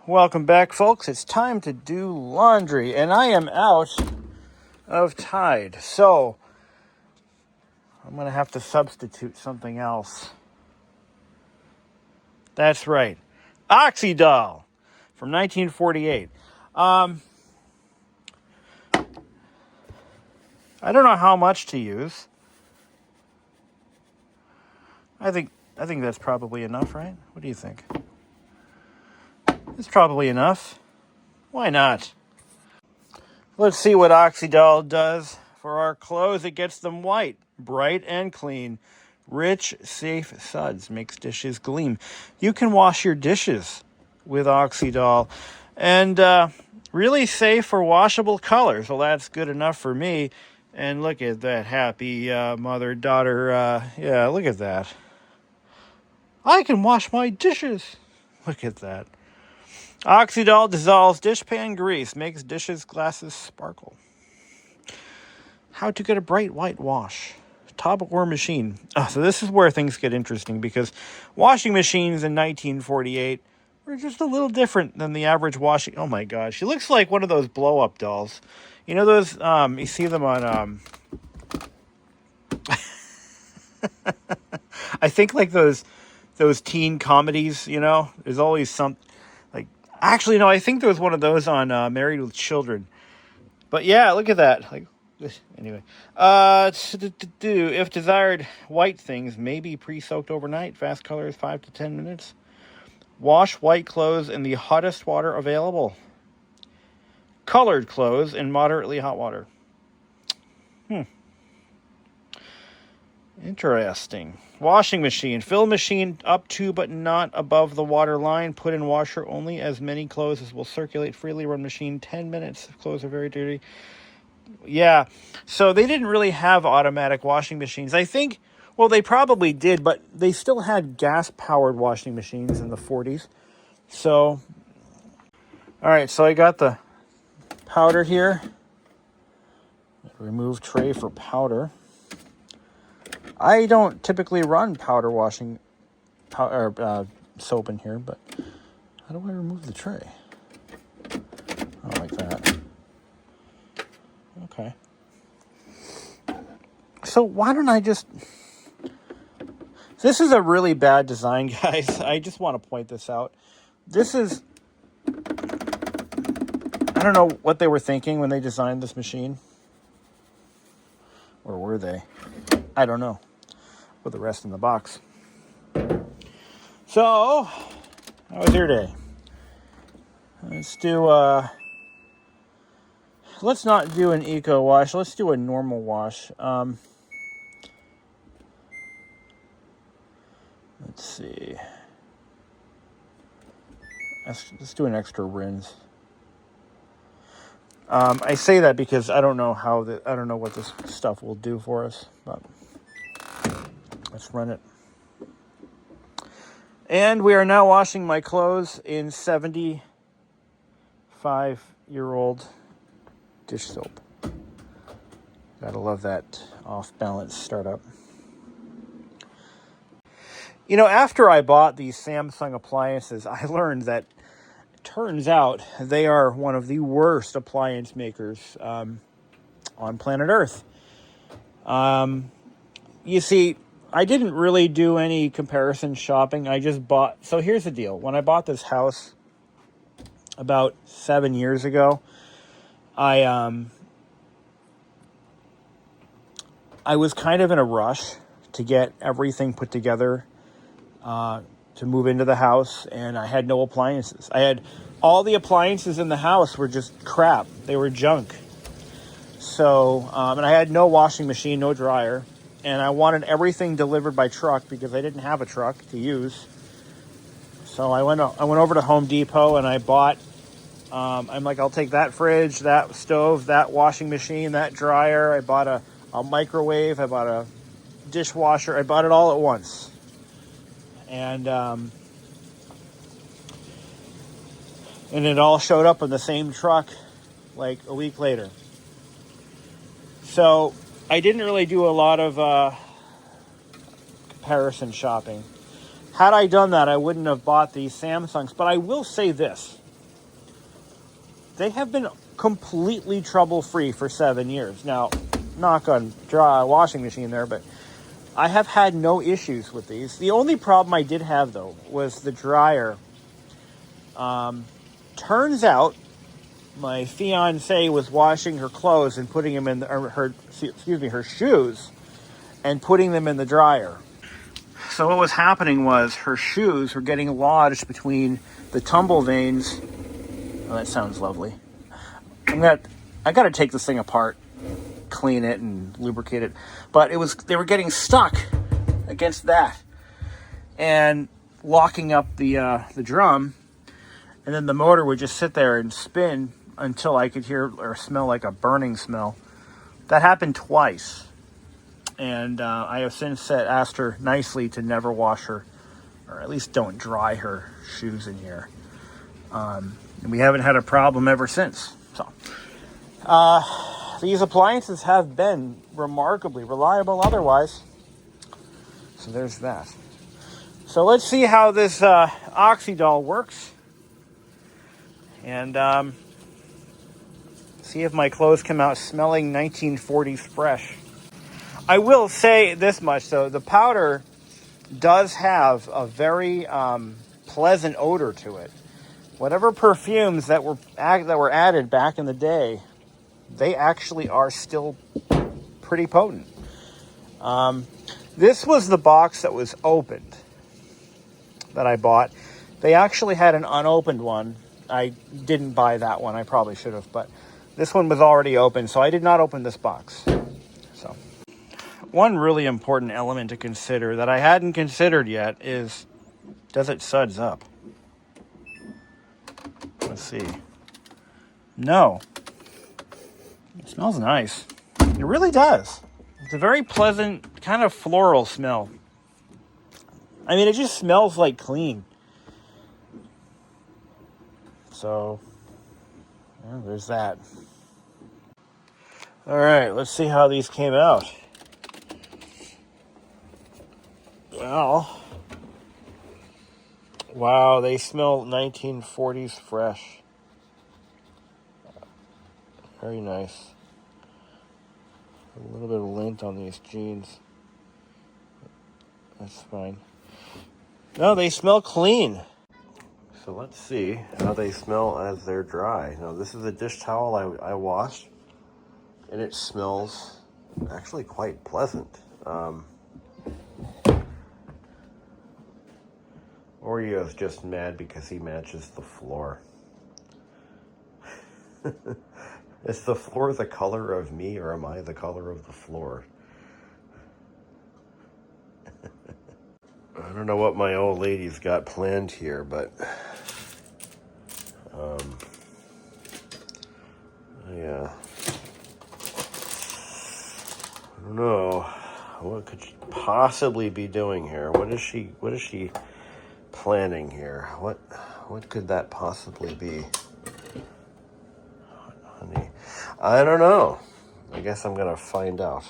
Welcome back, folks. It's time to do laundry, and I am out of Tide, so I'm going to have to substitute something else. That's right, Oxydol from 1948. I don't know how much to use. I think that's probably enough, right? What do you think? It's probably enough. Why not? Let's see what Oxydol does for our clothes. It gets them white, bright, and clean. Rich, safe suds makes dishes gleam. You can wash your dishes with Oxydol. And really safe for washable colors. Well, that's good enough for me. And look at that happy mother-daughter. Yeah, look at that. I can wash my dishes. Look at that. Oxydol dissolves dishpan grease, makes dishes glasses sparkle. How to get a bright white wash. Tub or machine. So this is where things get interesting because washing machines in 1948 were just a little different than the average washing. Oh my gosh, she looks like one of those blow-up dolls. You know those, you see them on, I think like those teen comedies, you know? There's always some, like, actually, no, I think there was one of those on Married with Children. But yeah, look at that. Like, anyway. If desired, white things may be pre-soaked overnight. Fast color is 5 to 10 minutes. Wash white clothes in the hottest water available. Colored clothes in moderately hot water. Interesting. Washing machine. Fill machine up to but not above the water line. Put in washer only as many clothes as will circulate freely. Run machine 10 minutes if clothes are very dirty. Yeah. So they didn't really have automatic washing machines. I think, well, they probably did, but they still had gas-powered washing machines in the 40s. So, all right, so I got the powder here. Remove tray for powder. I don't typically run powder washing soap in here, but how do I remove the tray? Oh, like that. Okay. So why don't I just... This is a really bad design, guys. I just want to point this out. This is... I don't know what they were thinking when they designed this machine. Or were they? I don't know. Put the rest in the box. So, how was your day? Let's not do an eco wash. Let's do a normal wash. Let's see. Let's do an extra rinse. I say that because I don't know what this stuff will do for us, but let's run it. And we are now washing my clothes in 75-year-old dish soap. Gotta love that off-balance startup. You know, after I bought these Samsung appliances, I learned that it turns out they are one of the worst appliance makers on planet Earth. You see, I didn't really do any comparison shopping. I just bought... So here's the deal. When I bought this house about 7 years ago, I was kind of in a rush to get everything put together to move into the house, and I had no appliances. I had all the appliances in the house were just crap. They were junk. So, and I had no washing machine, no dryer, and I wanted everything delivered by truck because I didn't have a truck to use. So I went over to Home Depot and I bought. I'm like, I'll take that fridge, that stove, that washing machine, that dryer. I bought a microwave. I bought a dishwasher. I bought it all at once. And it all showed up in the same truck like a week later. So I didn't really do a lot of comparison shopping. Had I done that, I wouldn't have bought these Samsungs. But I will say this. they have been completely trouble-free for 7 years. Now, knock on dry washing machine there, but I have had no issues with these. The only problem I did have, though, was the dryer. Turns out my fiance was washing her clothes and putting them in her shoes and putting them in the dryer. So what was happening was her shoes were getting lodged between the tumble veins. Oh, that sounds lovely. I got to take this thing apart, clean it and lubricate it. But they were getting stuck against that and locking up the drum, and then the motor would just sit there and spin until I could hear or smell like a burning smell. That happened twice. And I have since asked her nicely to never wash her, or at least don't dry her shoes in here. And we haven't had a problem ever since. So these appliances have been remarkably reliable otherwise. So there's that. So let's see how this Oxydol works. And see if my clothes come out smelling 1940s fresh. I will say this much, though. The powder does have a very pleasant odor to it. Whatever perfumes that were added back in the day, they actually are still pretty potent. This was the box that was opened that I bought. They actually had an unopened one. I didn't buy that one. I probably should have, but this one was already open, so I did not open this box. So, one really important element to consider that I hadn't considered yet is, does it suds up? Let's see. No. It smells nice. It really does. It's a very pleasant, kind of floral smell. I mean, it just smells like clean. So, yeah, there's that. All right, let's see how these came out. Well, wow, they smell 1940s fresh. Very nice. A little bit of lint on these jeans. That's fine. No, they smell clean. So let's see how they smell as they're dry. Now, this is a dish towel I washed, and it smells actually quite pleasant. Oreo's just mad because he matches the floor. Is the floor the color of me, or am I the color of the floor? I don't know what my old lady's got planned here, but yeah. I don't know. What could she possibly be doing here? What is she planning here? What could that possibly be? Honey, I don't know. I guess I'm gonna find out.